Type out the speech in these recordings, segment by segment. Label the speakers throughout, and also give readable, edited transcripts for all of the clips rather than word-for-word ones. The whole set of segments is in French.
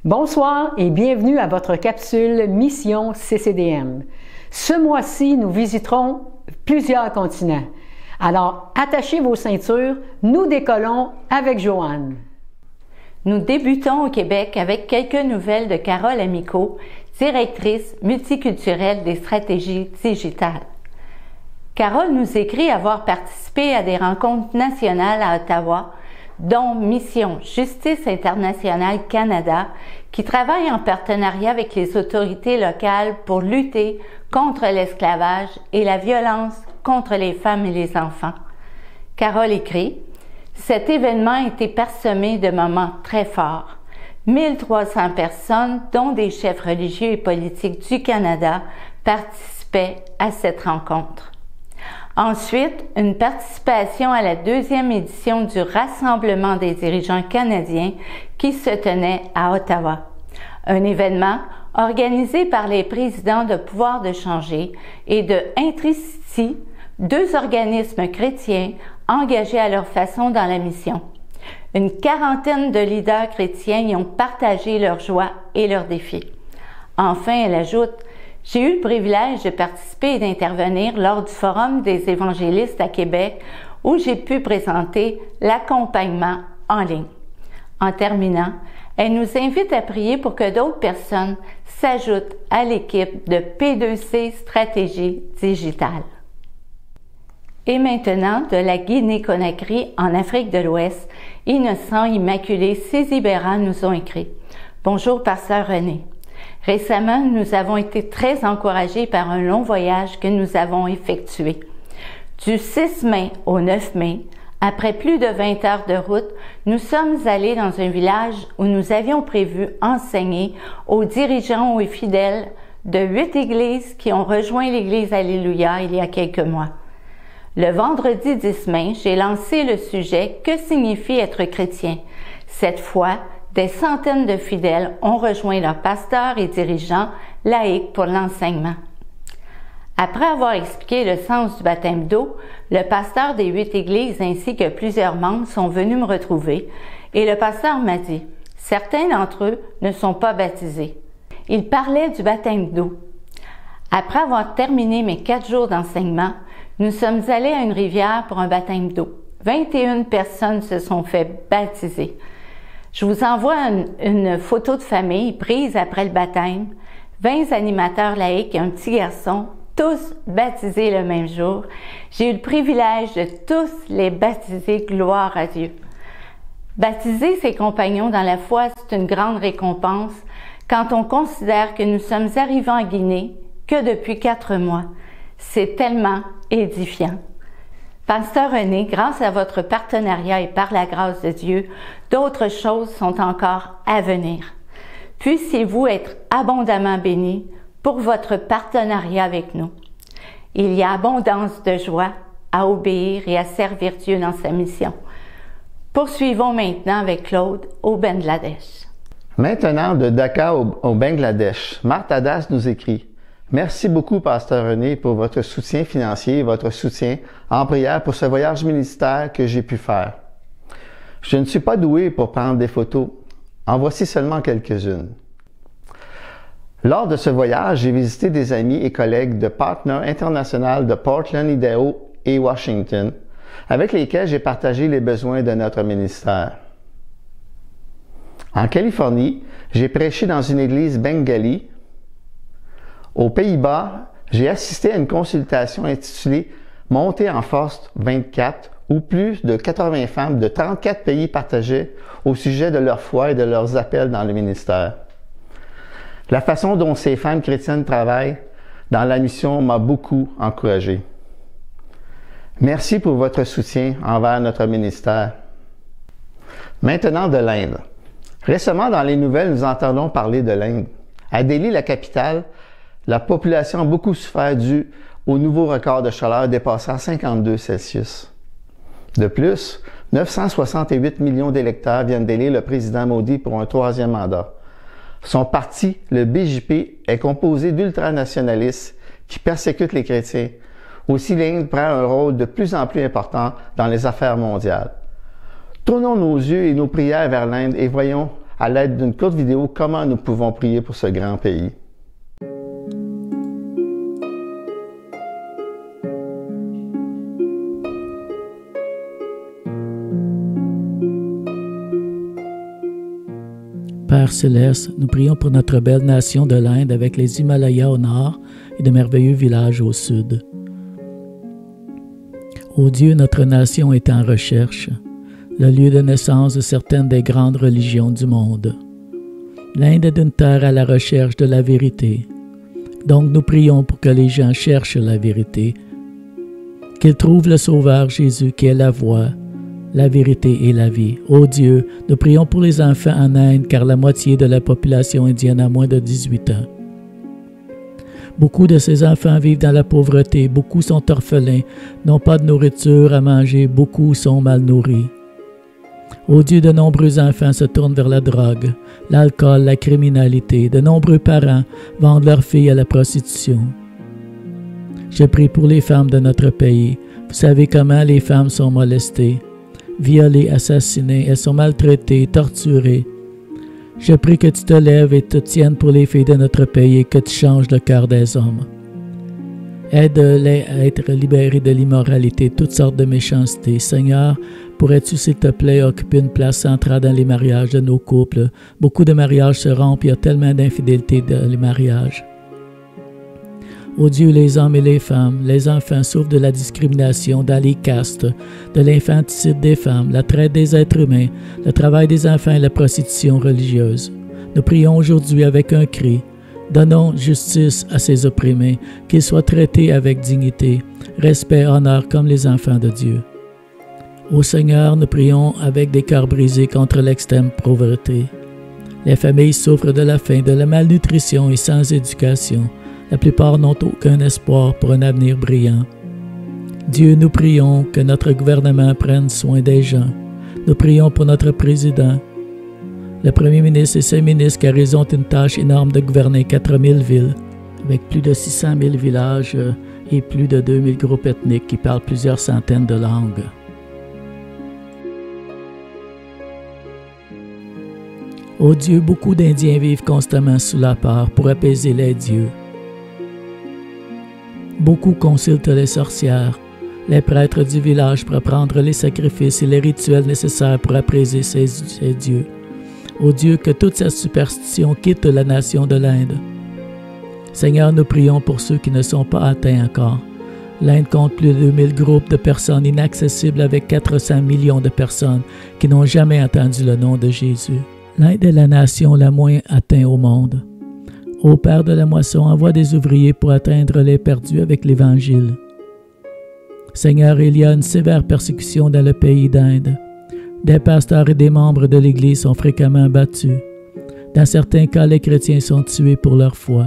Speaker 1: Bonsoir et bienvenue à votre capsule Mission CCDM. Ce mois-ci, nous visiterons plusieurs continents. Alors, attachez vos ceintures, nous décollons avec Joanne.
Speaker 2: Nous débutons au Québec avec quelques nouvelles de Carole Amico, directrice multiculturelle des stratégies digitales. Carole nous écrit avoir participé à des rencontres nationales à Ottawa, dont Mission Justice Internationale Canada, qui travaille en partenariat avec les autorités locales pour lutter contre l'esclavage et la violence contre les femmes et les enfants. Carole écrit: « Cet événement a été parsemé de moments très forts. 1300 personnes, dont des chefs religieux et politiques du Canada, participaient à cette rencontre. » Ensuite, une participation à la deuxième édition du Rassemblement des dirigeants canadiens qui se tenait à Ottawa. Un événement organisé par les présidents de Pouvoir de changer et de Intricity, deux organismes chrétiens engagés à leur façon dans la mission. Une quarantaine de leaders chrétiens y ont partagé leurs joies et leurs défis. Enfin, elle ajoute: « J'ai eu le privilège de participer et d'intervenir lors du Forum des évangélistes à Québec où j'ai pu présenter l'accompagnement en ligne. » En terminant, elle nous invite à prier pour que d'autres personnes s'ajoutent à l'équipe de P2C Stratégie Digitale. Et maintenant, de la Guinée-Conakry en Afrique de l'Ouest, Innocent Immaculé Sisibera nous ont écrit: « Bonjour, pasteur René. Récemment, nous avons été très encouragés par un long voyage que nous avons effectué. Du 6 mai au 9 mai, après plus de 20 heures de route, nous sommes allés dans un village où nous avions prévu enseigner aux dirigeants et fidèles de 8 églises qui ont rejoint l'Église Alléluia il y a quelques mois. Le vendredi 10 mai, j'ai lancé le sujet « Que signifie être chrétien ?» Cette fois, des centaines de fidèles ont rejoint leurs pasteurs et dirigeants laïcs pour l'enseignement. Après avoir expliqué le sens du baptême d'eau, le pasteur des 8 églises ainsi que plusieurs membres sont venus me retrouver et le pasteur m'a dit: « Certains d'entre eux ne sont pas baptisés. » Il parlait du baptême d'eau. Après avoir terminé mes 4 jours d'enseignement, nous sommes allés à une rivière pour un baptême d'eau. 21 personnes se sont fait baptiser. Je vous envoie une photo de famille prise après le baptême, 20 animateurs laïcs et un petit garçon, tous baptisés le même jour. J'ai eu le privilège de tous les baptiser, gloire à Dieu. Baptiser ses compagnons dans la foi, c'est une grande récompense quand on considère que nous sommes arrivés en Guinée que depuis 4 mois. C'est tellement édifiant. Pasteur René, grâce à votre partenariat et par la grâce de Dieu, d'autres choses sont encore à venir. Puissiez-vous être abondamment bénis pour votre partenariat avec nous. Il y a abondance de joie à obéir et à servir Dieu dans sa mission. Poursuivons maintenant avec Claude au Bangladesh.
Speaker 3: Maintenant, de Dhaka au Bangladesh, Martha Das nous écrit: « Merci beaucoup, pasteur René, pour votre soutien financier et votre soutien en prière pour ce voyage ministère que j'ai pu faire. Je ne suis pas doué pour prendre des photos. En voici seulement quelques-unes. Lors de ce voyage, j'ai visité des amis et collègues de Partner International de Portland, Idaho et Washington, avec lesquels j'ai partagé les besoins de notre ministère. En Californie, j'ai prêché dans une église bengali. Aux Pays-Bas, j'ai assisté à une consultation intitulée « Montée en force 24 » où plus de 80 femmes de 34 pays partageaient au sujet de leur foi et de leurs appels dans le ministère. La façon dont ces femmes chrétiennes travaillent dans la mission m'a beaucoup encouragé. Merci pour votre soutien envers notre ministère. Maintenant de l'Inde. Récemment, dans les nouvelles, nous entendons parler de l'Inde. À Delhi, la capitale, la population a beaucoup souffert dû au nouveau record de chaleur dépassant 52 Celsius. De plus, 968 millions d'électeurs viennent d'élire le président Modi pour un 3e mandat. Son parti, le BJP, est composé d'ultranationalistes qui persécutent les chrétiens. Aussi, l'Inde prend un rôle de plus en plus important dans les affaires mondiales. Tournons nos yeux et nos prières vers l'Inde et voyons à l'aide d'une courte vidéo comment nous pouvons prier pour ce grand pays.
Speaker 4: Père céleste, nous prions pour notre belle nation de l'Inde avec les Himalayas au nord et de merveilleux villages au sud. Ô Dieu, notre nation est en recherche, le lieu de naissance de certaines des grandes religions du monde. L'Inde est une terre à la recherche de la vérité. Donc nous prions pour que les gens cherchent la vérité, qu'ils trouvent le Sauveur Jésus qui est la voie, la vérité et la vie. Ô Dieu, nous prions pour les enfants en Inde car la moitié de la population indienne a moins de 18 ans. Beaucoup de ces enfants vivent dans la pauvreté, beaucoup sont orphelins, n'ont pas de nourriture à manger, beaucoup sont mal nourris. Ô Dieu, de nombreux enfants se tournent vers la drogue, l'alcool, la criminalité. De nombreux parents vendent leurs filles à la prostitution. Je prie pour les femmes de notre pays. Vous savez comment les femmes sont molestées, violées, assassinées, elles sont maltraitées, torturées. Je prie que tu te lèves et te tiennes pour les filles de notre pays et que tu changes le cœur des hommes. Aide-les à être libérés de l'immoralité, toutes sortes de méchanceté. Seigneur, pourrais-tu, s'il te plaît, occuper une place centrale dans les mariages de nos couples? Beaucoup de mariages se rompent, il y a tellement d'infidélité dans les mariages. Ô Dieu, les hommes et les femmes, les enfants souffrent de la discrimination dans les castes, de l'infanticide des femmes, la traite des êtres humains, le travail des enfants et la prostitution religieuse. Nous prions aujourd'hui avec un cri. Donnons justice à ces opprimés, qu'ils soient traités avec dignité, respect, honneur comme les enfants de Dieu. Ô Seigneur, nous prions avec des cœurs brisés contre l'extrême pauvreté. Les familles souffrent de la faim, de la malnutrition et sans éducation. La plupart n'ont aucun espoir pour un avenir brillant. Dieu, nous prions que notre gouvernement prenne soin des gens. Nous prions pour notre président, le premier ministre et ses ministres, car ils ont une tâche énorme de gouverner 4000 villes, avec plus de 600 000 villages et plus de 2000 groupes ethniques qui parlent plusieurs centaines de langues. Ô Dieu, beaucoup d'Indiens vivent constamment sous la peur pour apaiser les dieux. Beaucoup consultent les sorcières, les prêtres du village pour prendre les sacrifices et les rituels nécessaires pour apaiser ces dieux. Ô Dieu, que toute cette superstition quitte la nation de l'Inde. Seigneur, nous prions pour ceux qui ne sont pas atteints encore. L'Inde compte plus de 2000 groupes de personnes inaccessibles avec 400 millions de personnes qui n'ont jamais entendu le nom de Jésus. L'Inde est la nation la moins atteinte au monde. Ô Père de la moisson, envoie des ouvriers pour atteindre les perdus avec l'Évangile. Seigneur, il y a une sévère persécution dans le pays d'Inde. Des pasteurs et des membres de l'Église sont fréquemment battus. Dans certains cas, les chrétiens sont tués pour leur foi.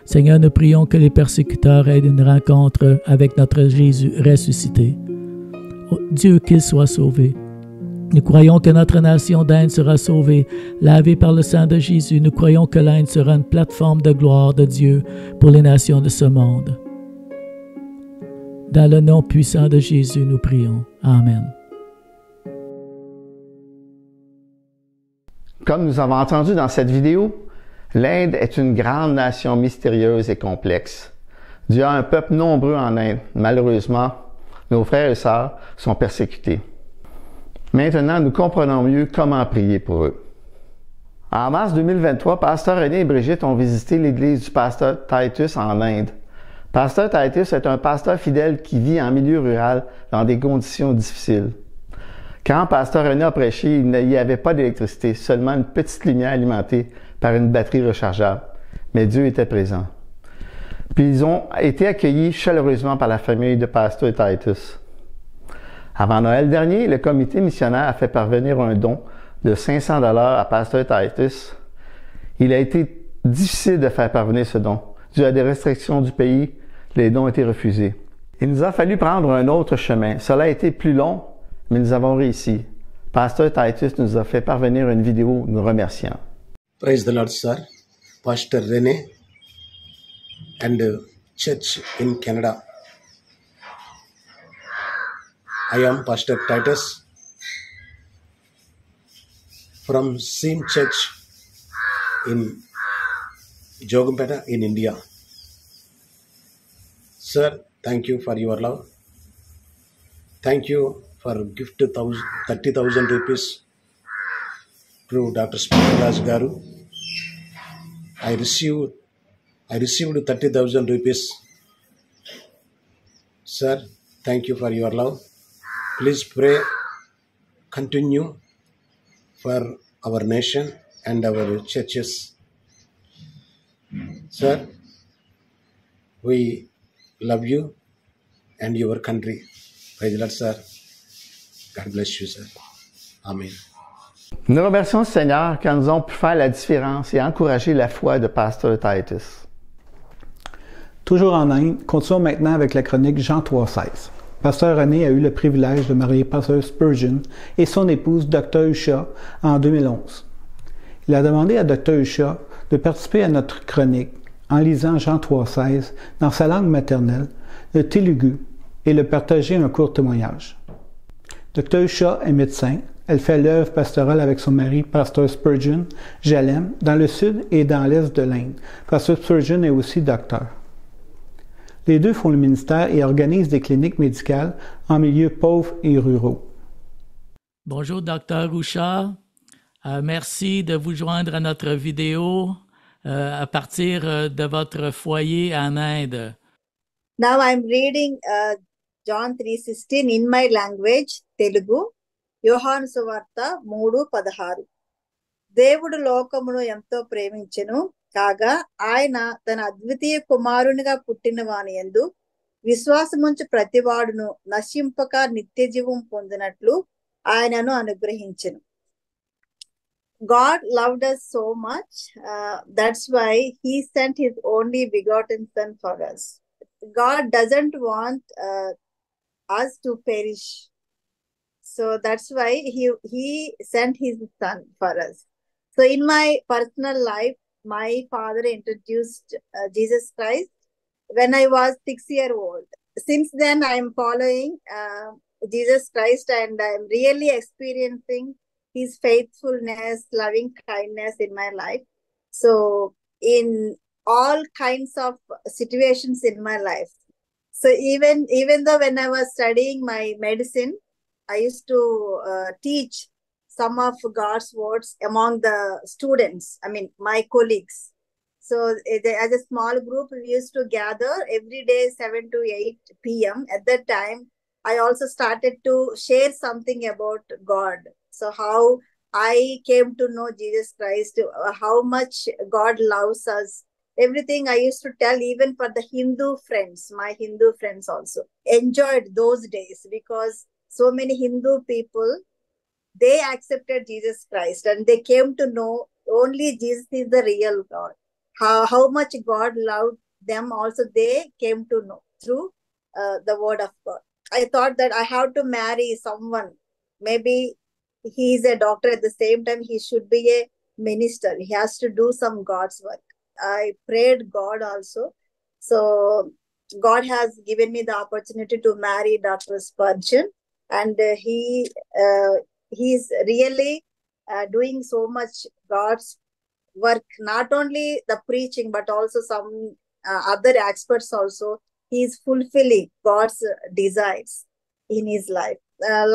Speaker 4: Seigneur, nous prions que les persécuteurs aient une rencontre avec notre Jésus ressuscité. Oh, Dieu, qu'il soit sauvé. Nous croyons que notre nation d'Inde sera sauvée, lavée par le sang de Jésus. Nous croyons que l'Inde sera une plateforme de gloire de Dieu pour les nations de ce monde. Dans le nom puissant de Jésus, nous prions. Amen.
Speaker 3: Comme nous avons entendu dans cette vidéo, l'Inde est une grande nation mystérieuse et complexe. Dieu a un peuple nombreux en Inde. Malheureusement, nos frères et sœurs sont persécutés. Maintenant, nous comprenons mieux comment prier pour eux. En mars 2023, Pasteur René et Brigitte ont visité l'église du pasteur Titus en Inde. Pasteur Titus est un pasteur fidèle qui vit en milieu rural dans des conditions difficiles. Quand Pasteur René a prêché, il n'y avait pas d'électricité, seulement une petite lumière alimentée par une batterie rechargeable. Mais Dieu était présent. Puis ils ont été accueillis chaleureusement par la famille de Pasteur Titus. Avant Noël dernier, le comité missionnaire a fait parvenir un don de 500 $ à Pasteur Titus. Il a été difficile de faire parvenir ce don. Dû à des restrictions du pays, les dons ont été refusés. Il nous a fallu prendre un autre chemin. Cela a été plus long, mais nous avons réussi. Pasteur Titus nous a fait parvenir une vidéo nous remerciant.
Speaker 5: Praise the Lord, sir. Pastor René and church in Canada. I am Pastor Titus. from Seam Church in Jogampeta in India. Sir, thank you for your love. Thank you for gift 30,000 rupees to Dr. Sparkaraj Garu. I received 30,000 rupees. Sir, thank you for your love. Please pray, continue for our nation and our churches. Sir, we love you and your country. Praise the Lord, sir. God bless you, sir. Amen.
Speaker 3: Nous remercions le Seigneur car nous avons pu faire la différence et encourager la foi de Pasteur Titus.
Speaker 6: Toujours en Inde, continuons maintenant avec la chronique Jean 3,16. Pasteur René a eu le privilège de marier Pasteur Spurgeon et son épouse Dr. Usha en 2011. Il a demandé à Dr. Usha de participer à notre chronique en lisant Jean 3,16 dans sa langue maternelle, le Telugu, et le partager un court témoignage. Dr. Usha est médecin. Elle fait l'œuvre pastorale avec son mari, Pasteur Spurgeon, Jalem, dans le sud et dans l'est de l'Inde. Pasteur Spurgeon est aussi docteur. Les deux font le ministère et organisent des cliniques médicales en milieux pauvres et ruraux.
Speaker 4: Bonjour, Dr. Usha. Merci de vous joindre à notre vidéo à partir de votre foyer en Inde.
Speaker 7: Now I'm reading John 3:16 in my language, Telugu. యోహాను సువార్త 3:16. దేవుడు లోకమును ఎంతో ప్రేమించెను కాగా ఆయన తన అద్వితీయ కుమారునిగా పుట్టిన వాని యందు విశ్వాసముంచు ప్రతివాడును నశింపక నిత్య జీవం పొందినట్లు ఆయనను అనుగ్రహించెను. God loved us so much. That's why he sent his only begotten son for us. God doesn't want us to perish. So that's why he sent his son for us. So in my personal life, my father introduced Jesus Christ when I was 6 years old. Since then, I am following Jesus Christ and I am really experiencing his faithfulness, loving kindness in my life. So in all kinds of situations in my life. So even though when I was studying my medicine, I used to teach some of God's words among the students, my colleagues. So as a small group, we used to gather every day 7 to 8 p.m. At that time, I also started to share something about God. So how I came to know Jesus Christ, how much God loves us. Everything I used to tell even for the Hindu friends, my Hindu friends also enjoyed those days because so many Hindu people, they accepted Jesus Christ and they came to know only Jesus is the real God. How much God loved them also they came to know through the word of God. I thought that I have to marry someone. Maybe he is a doctor at the same time he should be a minister. He has to do some God's work. I prayed God also. So God has given me the opportunity to marry Dr. Spurgeon. And he's really doing so much God's work, not only the preaching, but also some other experts also. He's fulfilling God's desires in his life.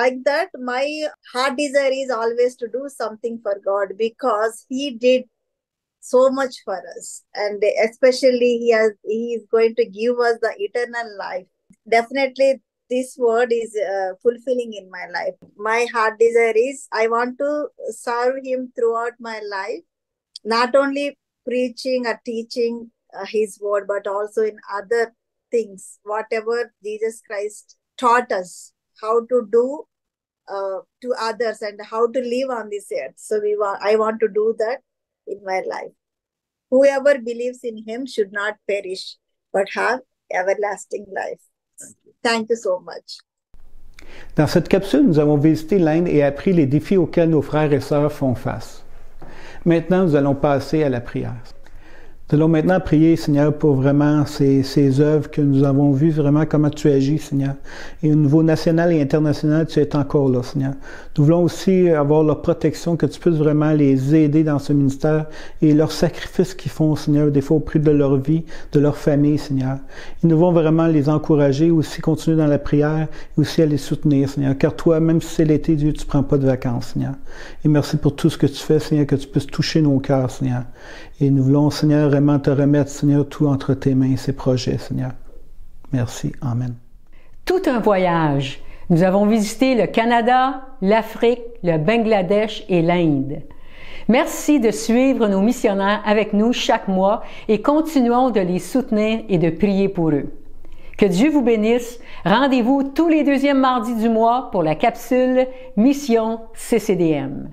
Speaker 7: Like that, my heart desire is always to do something for God because he did so much for us. And especially he is going to give us the eternal life. Definitely, this word is fulfilling in my life. My heart desire is I want to serve him throughout my life, not only preaching or teaching his word, but also in other things, whatever Jesus Christ taught us, how to do to others and how to live on this earth. So I want to do that in my life. Whoever believes in him should not perish, but have everlasting life. Thank you so much.
Speaker 6: Dans cette capsule, nous avons visité l'Inde et appris les défis auxquels nos frères et sœurs font face. Maintenant, nous allons passer à la prière. Nous allons maintenant prier, Seigneur, pour vraiment ces œuvres que nous avons vues, vraiment comment tu agis, Seigneur. Et au niveau national et international, tu es encore là, Seigneur. Nous voulons aussi avoir leur protection, que tu puisses vraiment les aider dans ce ministère et leurs sacrifices qu'ils font, Seigneur, des fois au prix de leur vie, de leur famille, Seigneur. Et nous voulons vraiment les encourager, aussi continuer dans la prière et aussi à les soutenir, Seigneur. Car toi, même si c'est l'été, Dieu, tu ne prends pas de vacances, Seigneur. Et merci pour tout ce que tu fais, Seigneur, que tu puisses toucher nos cœurs, Seigneur. Et nous voulons, Seigneur, vraiment te remettre, Seigneur, tout entre tes mains, ces projets, Seigneur. Merci. Amen.
Speaker 1: Tout un voyage. Nous avons visité le Canada, l'Afrique, le Bangladesh et l'Inde. Merci de suivre nos missionnaires avec nous chaque mois et continuons de les soutenir et de prier pour eux. Que Dieu vous bénisse. Rendez-vous tous les deuxièmes mardis du mois pour la capsule Mission CCDM.